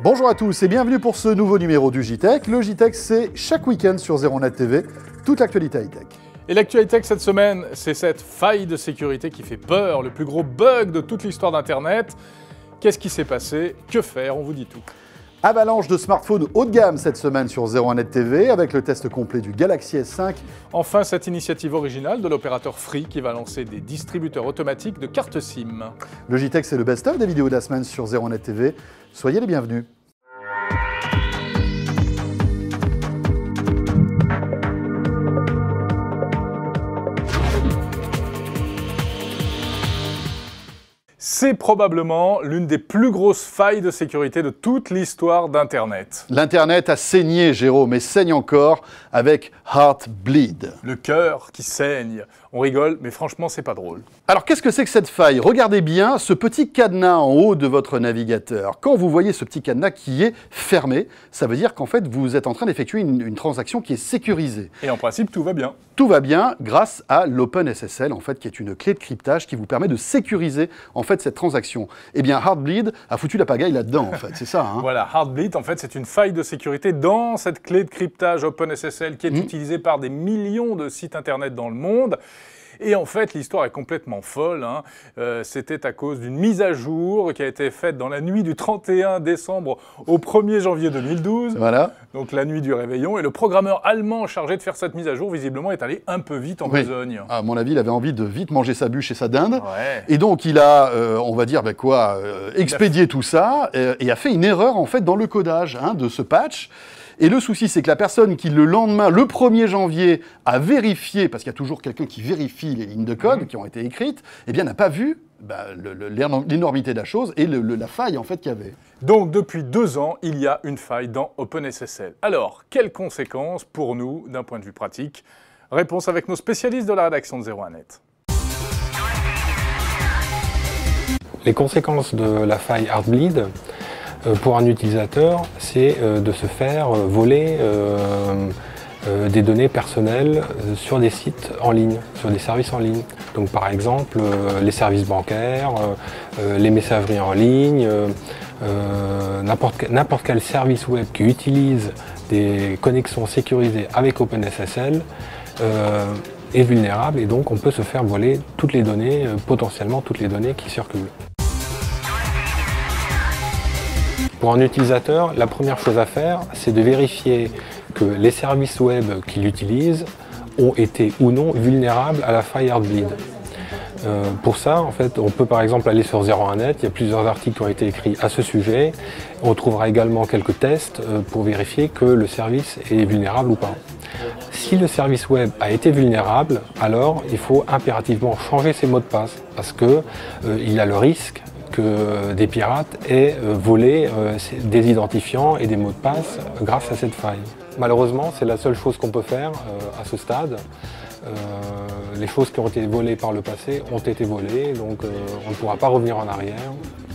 Bonjour à tous et bienvenue pour ce nouveau numéro du JTech. Le JTech, c'est chaque week-end sur ZeroNet TV, toute l'actualité high-tech. Et l'actualité cette semaine, c'est cette faille de sécurité qui fait peur, le plus gros bug de toute l'histoire d'Internet. Qu'est-ce qui s'est passé? Que faire? On vous dit tout. Avalanche de smartphones haut de gamme cette semaine sur ZeroNet TV avec le test complet du Galaxy S5. Enfin, cette initiative originale de l'opérateur Free qui va lancer des distributeurs automatiques de cartes SIM. Le JTech, c'est le best-of des vidéos de la semaine sur ZeroNet TV. Soyez les bienvenus. C'est probablement l'une des plus grosses failles de sécurité de toute l'histoire d'Internet. L'Internet a saigné, Jérôme, et saigne encore avec Heartbleed. Le cœur qui saigne. On rigole, mais franchement, c'est pas drôle. Alors, qu'est-ce que c'est que cette faille? Regardez bien ce petit cadenas en haut de votre navigateur. Quand vous voyez ce petit cadenas qui est fermé, ça veut dire qu'en fait, vous êtes en train d'effectuer une transaction qui est sécurisée. Et en principe, tout va bien. Tout va bien grâce à l'OpenSSL, en fait, qui est une clé de cryptage qui vous permet de sécuriser, en fait, cette transaction. Eh bien, Heartbleed a foutu la pagaille là-dedans, en fait, c'est ça, hein. Voilà, Heartbleed, en fait, c'est une faille de sécurité dans cette clé de cryptage OpenSSL qui est utilisée par des millions de sites Internet dans le monde. Et en fait, l'histoire est complètement folle, hein. C'était à cause d'une mise à jour qui a été faite dans la nuit du 31 décembre au 1er janvier 2012. Voilà. Donc la nuit du réveillon. Et le programmeur allemand chargé de faire cette mise à jour, visiblement, est allé un peu vite en besogne. À mon avis, il avait envie de vite manger sa bûche et sa dinde. Ouais. Et donc, il a, on va dire, expédié tout ça et a fait une erreur, en fait, dans le codage de ce patch. Et le souci, c'est que la personne qui, le lendemain, le 1er janvier, a vérifié, parce qu'il y a toujours quelqu'un qui vérifie les lignes de code qui ont été écrites, eh bien, n'a pas vu l'énormité de la chose et la faille, en fait, qu'il y avait. Donc, depuis 2 ans, il y a une faille dans OpenSSL. Alors, quelles conséquences pour nous, d'un point de vue pratique? Réponse avec nos spécialistes de la rédaction de ZeroNet. Les conséquences de la faille Heartbleed, pour un utilisateur, c'est de se faire voler des données personnelles sur des sites en ligne, sur des services en ligne. Donc par exemple, les services bancaires, les messageries en ligne, n'importe quel service web qui utilise des connexions sécurisées avec OpenSSL est vulnérable et donc on peut se faire voler toutes les données, potentiellement toutes les données qui circulent. Pour un utilisateur, la première chose à faire, c'est de vérifier que les services web qu'il utilise ont été ou non vulnérables à la faille Heartbleed. Pour ça, en fait, on peut par exemple aller sur ZeroNet, il y a plusieurs articles qui ont été écrits à ce sujet. On trouvera également quelques tests pour vérifier que le service est vulnérable ou pas. Si le service web a été vulnérable, alors il faut impérativement changer ses mots de passe parce qu'il y a le risque que des pirates aient volé des identifiants et des mots de passe grâce à cette faille. Malheureusement, c'est la seule chose qu'on peut faire à ce stade. Les choses qui ont été volées par le passé ont été volées, donc on ne pourra pas revenir en arrière.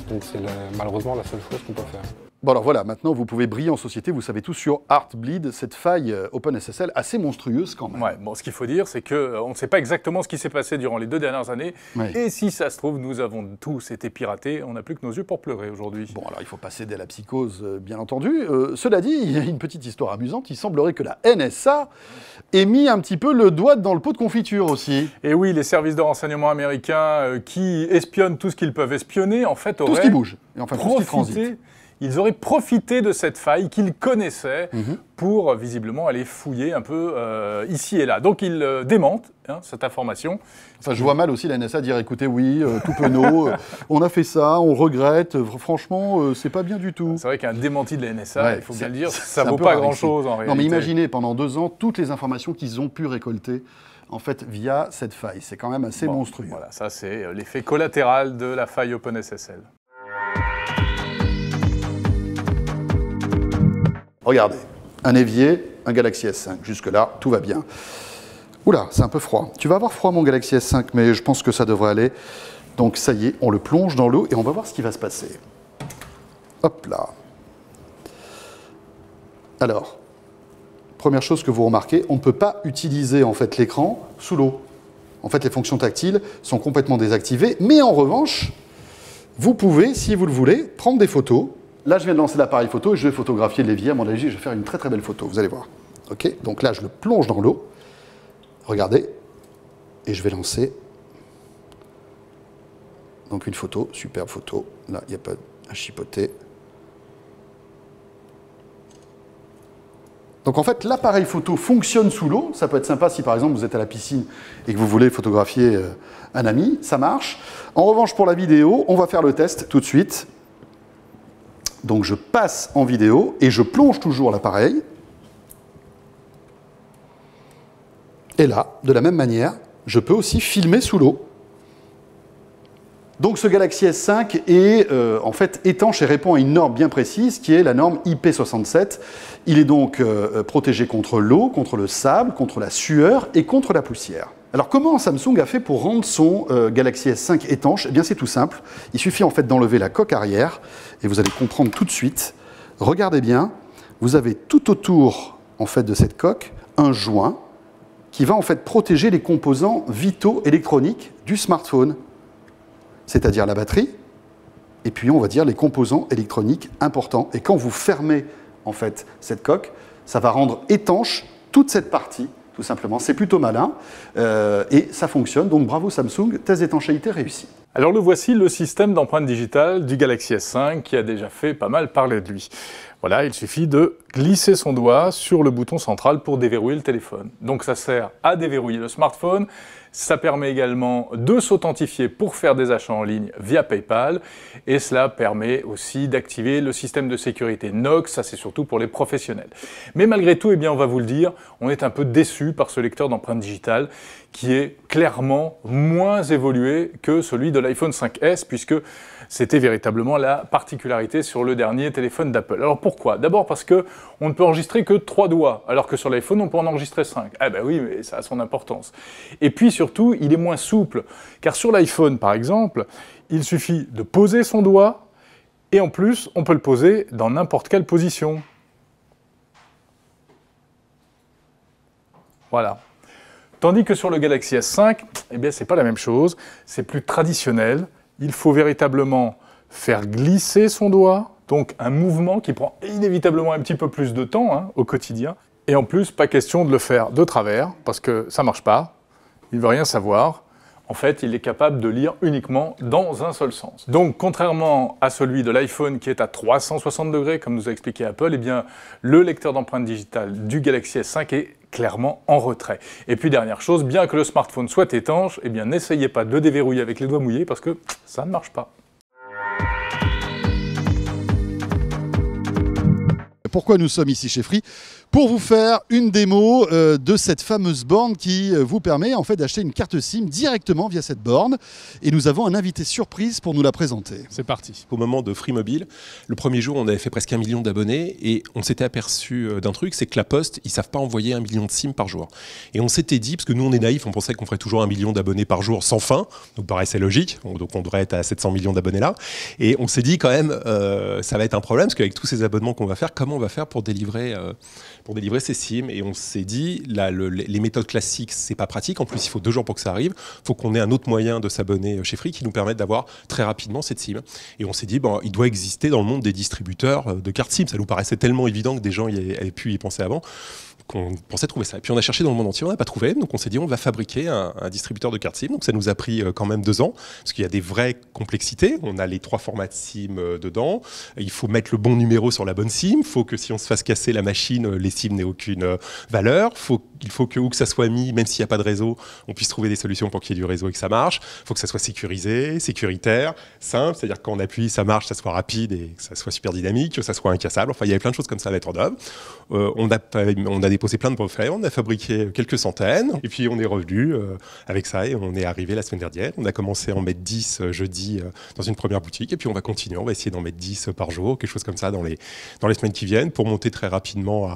Donc c'est malheureusement la seule chose qu'on peut faire. Bon alors voilà, maintenant vous pouvez briller en société, vous savez tout sur Heartbleed, cette faille OpenSSL assez monstrueuse quand même. Ouais, bon, ce qu'il faut dire, c'est qu'on ne sait pas exactement ce qui s'est passé durant les 2 dernières années. Ouais. Et si ça se trouve, nous avons tous été piratés, on n'a plus que nos yeux pour pleurer aujourd'hui. Bon alors il ne faut pas céder à la psychose, bien entendu. Cela dit, il y a une petite histoire amusante, il semblerait que la NSA ait mis un petit peu le doigt dans le pot de confiture aussi. Et oui, les services de renseignement américains qui espionnent tout ce qu'ils peuvent espionner, en fait, auraient tout ce qui bouge, et enfin tout ce qui transite. Ils auraient profité de cette faille qu'ils connaissaient pour visiblement aller fouiller un peu ici et là. Donc ils démentent cette information. Enfin, je vois mal aussi la NSA dire écoutez, oui, tout penaud, on a fait ça, on regrette, franchement, c'est pas bien du tout. C'est vrai qu'un démenti de la NSA, il faut bien le dire, ça vaut pas grand-chose en réalité. Non mais imaginez, pendant 2 ans, toutes les informations qu'ils ont pu récolter en fait via cette faille. C'est quand même assez monstrueux. Voilà, ça c'est l'effet collatéral de la faille OpenSSL. Regardez, un évier, un Galaxy S5. Jusque-là, tout va bien. Oula, c'est un peu froid. Tu vas avoir froid, mon Galaxy S5, mais je pense que ça devrait aller. Donc ça y est, on le plonge dans l'eau et on va voir ce qui va se passer. Hop là. Alors, première chose que vous remarquez, on ne peut pas utiliser en fait l'écran sous l'eau. En fait, les fonctions tactiles sont complètement désactivées, mais en revanche, vous pouvez, si vous le voulez, prendre des photos Là, je viens de lancer l'appareil photo et je vais photographier l'évier. À mon avis, je vais faire une très très belle photo, vous allez voir. Ok, donc là, je le plonge dans l'eau. Regardez. Et je vais lancer. Donc une photo, superbe photo. Là, il n'y a pas à chipoter. Donc en fait, l'appareil photo fonctionne sous l'eau. Ça peut être sympa si par exemple vous êtes à la piscine et que vous voulez photographier un ami. Ça marche. En revanche, pour la vidéo, on va faire le test tout de suite. Donc je passe en vidéo et je plonge toujours l'appareil. Et là, de la même manière, je peux aussi filmer sous l'eau. Donc ce Galaxy S5 est en fait étanche et répond à une norme bien précise qui est la norme IP67. Il est donc protégé contre l'eau, contre le sable, contre la sueur et contre la poussière. Alors comment Samsung a fait pour rendre son Galaxy S5 étanche? Eh bien c'est tout simple, il suffit en fait d'enlever la coque arrière et vous allez comprendre tout de suite. Regardez bien, vous avez tout autour en fait de cette coque un joint qui va en fait protéger les composants vitaux électroniques du smartphone, c'est-à-dire la batterie, et puis on va dire les composants électroniques importants. Et quand vous fermez en fait cette coque, ça va rendre étanche toute cette partie, tout simplement. C'est plutôt malin et ça fonctionne. Donc bravo Samsung, test d'étanchéité réussi. Alors le voici, le système d'empreinte digitale du Galaxy S5 qui a déjà fait pas mal parler de lui. Voilà, il suffit de glisser son doigt sur le bouton central pour déverrouiller le téléphone. Donc ça sert à déverrouiller le smartphone. Ça permet également de s'authentifier pour faire des achats en ligne via PayPal. Et cela permet aussi d'activer le système de sécurité Knox, ça c'est surtout pour les professionnels. Mais malgré tout, eh bien, on va vous le dire, on est un peu déçu par ce lecteur d'empreinte digitale qui est clairement moins évolué que celui de l'iPhone 5S, puisque c'était véritablement la particularité sur le dernier téléphone d'Apple. Alors pourquoi? D'abord parce qu'on ne peut enregistrer que 3 doigts, alors que sur l'iPhone on peut en enregistrer 5. Ah ben oui, mais ça a son importance. Et puis surtout, il est moins souple, car sur l'iPhone par exemple, il suffit de poser son doigt, et en plus on peut le poser dans n'importe quelle position. Voilà. Tandis que sur le Galaxy S5, eh bien c'est pas la même chose, c'est plus traditionnel. Il faut véritablement faire glisser son doigt, donc un mouvement qui prend inévitablement un petit peu plus de temps au quotidien. Et en plus, pas question de le faire de travers, parce que ça marche pas, il ne veut rien savoir. En fait, il est capable de lire uniquement dans un seul sens. Donc, contrairement à celui de l'iPhone qui est à 360 degrés, comme nous a expliqué Apple, eh bien, le lecteur d'empreinte digitale du Galaxy S5 est clairement en retrait. Et puis, dernière chose, bien que le smartphone soit étanche, eh bien, n'essayez pas de le déverrouiller avec les doigts mouillés parce que ça ne marche pas. Pourquoi nous sommes ici chez Free? Pour vous faire une démo de cette fameuse borne qui vous permet en fait d'acheter une carte SIM directement via cette borne. Et nous avons un invité surprise pour nous la présenter. C'est parti. Au moment de Free Mobile, le premier jour, on avait fait presque 1 million d'abonnés et on s'était aperçu d'un truc, c'est que la Poste, ils savent pas envoyer 1 million de SIM par jour. Et on s'était dit, parce que nous on est naïfs, on pensait qu'on ferait toujours 1 million d'abonnés par jour sans fin, donc paraissait logique, donc on devrait être à 700 millions d'abonnés là. Et on s'est dit quand même, ça va être un problème, parce qu'avec tous ces abonnements qu'on va faire, comment on va faire pour délivrer ces SIM? Et on s'est dit, là, les méthodes classiques, c'est pas pratique. En plus, il faut 2 jours pour que ça arrive. Il faut qu'on ait un autre moyen de s'abonner chez Free qui nous permette d'avoir très rapidement cette SIM. Et on s'est dit, bon, il doit exister dans le monde des distributeurs de cartes SIM. Ça nous paraissait tellement évident que des gens avaient pu y penser avant, qu'on pensait trouver ça. Et puis on a cherché dans le monde entier, on n'a pas trouvé. Donc on s'est dit, on va fabriquer un distributeur de cartes SIM. Donc ça nous a pris quand même 2 ans, parce qu'il y a des vraies complexités. On a les 3 formats de SIM dedans. Il faut mettre le bon numéro sur la bonne SIM. Il faut que si on se fasse casser la machine, les SIM n'aient aucune valeur. Il faut que où que ça soit mis, même s'il n'y a pas de réseau, on puisse trouver des solutions pour qu'il y ait du réseau et que ça marche. Il faut que ça soit sécurisé, sécuritaire, simple. C'est-à-dire que quand on appuie, ça marche, ça soit rapide et que ça soit super dynamique, que ça soit incassable. Enfin, il y avait plein de choses comme ça à mettre en œuvre. On a déposé plein de brevets, on a fabriqué quelques centaines, et puis on est revenu avec ça et on est arrivé la semaine dernière. On a commencé à en mettre 10 jeudi dans une première boutique, et puis on va continuer, on va essayer d'en mettre 10 par jour, quelque chose comme ça dans les semaines qui viennent, pour monter très rapidement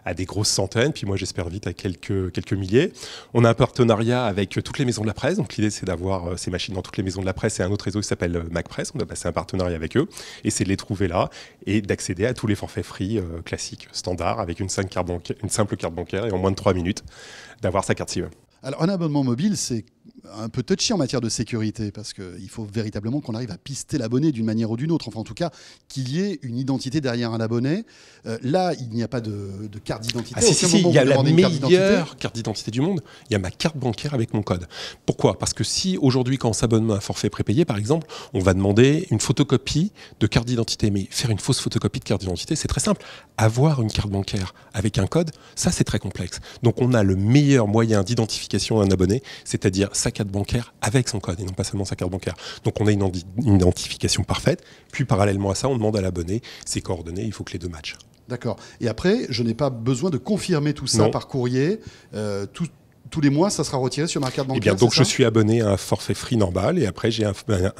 à des grosses centaines, puis moi j'espère vite à quelques milliers. On a un partenariat avec toutes les maisons de la presse, donc l'idée c'est d'avoir ces machines dans toutes les maisons de la presse et un autre réseau qui s'appelle MacPress. On a passé un partenariat avec eux, et c'est de les trouver là, et d'accéder à tous les forfaits Free classiques, standards, avec une simple carte bancaire et en moins de 3 minutes d'avoir sa carte SIM. Alors un abonnement mobile, c'est un peu touchy en matière de sécurité, parce qu'il faut véritablement qu'on arrive à pister l'abonné d'une manière ou d'une autre. Enfin, en tout cas, qu'il y ait une identité derrière un abonné. Là, il n'y a pas de carte d'identité. Ah, si, il y a la meilleure carte d'identité du monde. Il y a ma carte bancaire avec mon code. Pourquoi? Parce que si aujourd'hui, quand on s'abonne à un forfait prépayé, par exemple, on va demander une photocopie de carte d'identité. Mais faire une fausse photocopie de carte d'identité, c'est très simple. Avoir une carte bancaire avec un code, ça, c'est très complexe. Donc, on a le meilleur moyen d'identification d'un abonné, c'est-à-dire sa carte bancaire avec son code et non pas seulement sa carte bancaire. Donc on a une identification parfaite, puis parallèlement à ça, on demande à l'abonné ses coordonnées, il faut que les deux matchent. D'accord. Et après, je n'ai pas besoin de confirmer tout ça par courrier. Tous les mois, ça sera retiré sur ma carte bancaire. Eh bien, donc je suis abonné à un forfait free normal et après j'ai un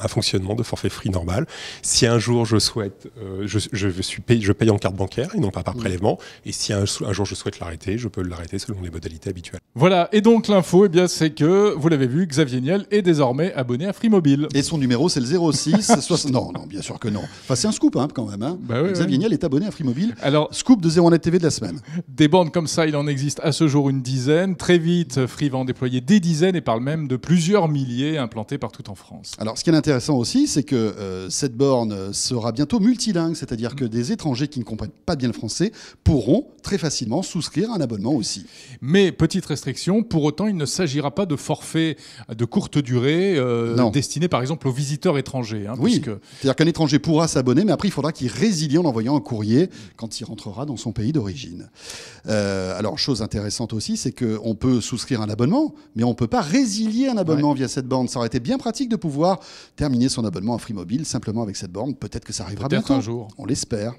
fonctionnement de forfait free normal. Si un jour je souhaite, je paye en carte bancaire et non pas par prélèvement. Et si un jour je souhaite l'arrêter, je peux l'arrêter selon les modalités habituelles. Voilà. Et donc l'info, eh bien, c'est que vous l'avez vu, Xavier Niel est désormais abonné à Free Mobile. Et son numéro, c'est le 06 60... Non, bien sûr que non. Enfin, c'est un scoop quand même. Hein. Bah oui, Xavier Niel est abonné à Free Mobile. Alors, scoop de 01net TV de la semaine. Des bornes comme ça, il en existe à ce jour une dizaine. Très vite, Free va en déployer des dizaines et parle même de plusieurs milliers implantés partout en France. Alors, ce qui est intéressant aussi, c'est que cette borne sera bientôt multilingue, c'est-à-dire que des étrangers qui ne comprennent pas bien le français pourront très facilement souscrire un abonnement aussi. Mais, petite restriction, pour autant, il ne s'agira pas de forfaits de courte durée destinés par exemple aux visiteurs étrangers. Oui, c'est-à-dire qu'un étranger pourra s'abonner, mais après il faudra qu'il résilie en envoyant un courrier quand il rentrera dans son pays d'origine. Alors, chose intéressante aussi, c'est qu'on peut souscrire un abonnement, mais on ne peut pas résilier un abonnement via cette borne. Ça aurait été bien pratique de pouvoir terminer son abonnement à Free Mobile simplement avec cette borne. Peut-être que ça arrivera bientôt. Un jour. On l'espère.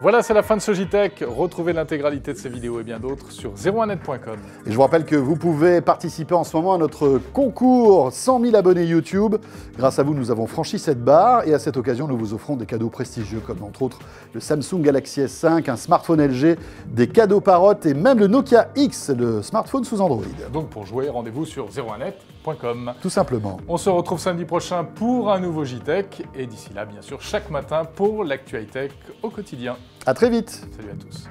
Voilà, c'est la fin de ce JTech. Retrouvez l'intégralité de ces vidéos et bien d'autres sur 01net.com. Et je vous rappelle que vous pouvez participer en ce moment à notre concours 100 000 abonnés YouTube. Grâce à vous, nous avons franchi cette barre et à cette occasion, nous vous offrons des cadeaux prestigieux comme entre autres le Samsung Galaxy S5, un smartphone LG, des cadeaux Parotte et même le Nokia X, le smartphone sous Android. Donc pour jouer, rendez-vous sur 01net.com. Tout simplement. On se retrouve samedi prochain pour un nouveau JTech et d'ici là, bien sûr, chaque matin pour l'actu high-tech au quotidien. À très vite. Salut à tous.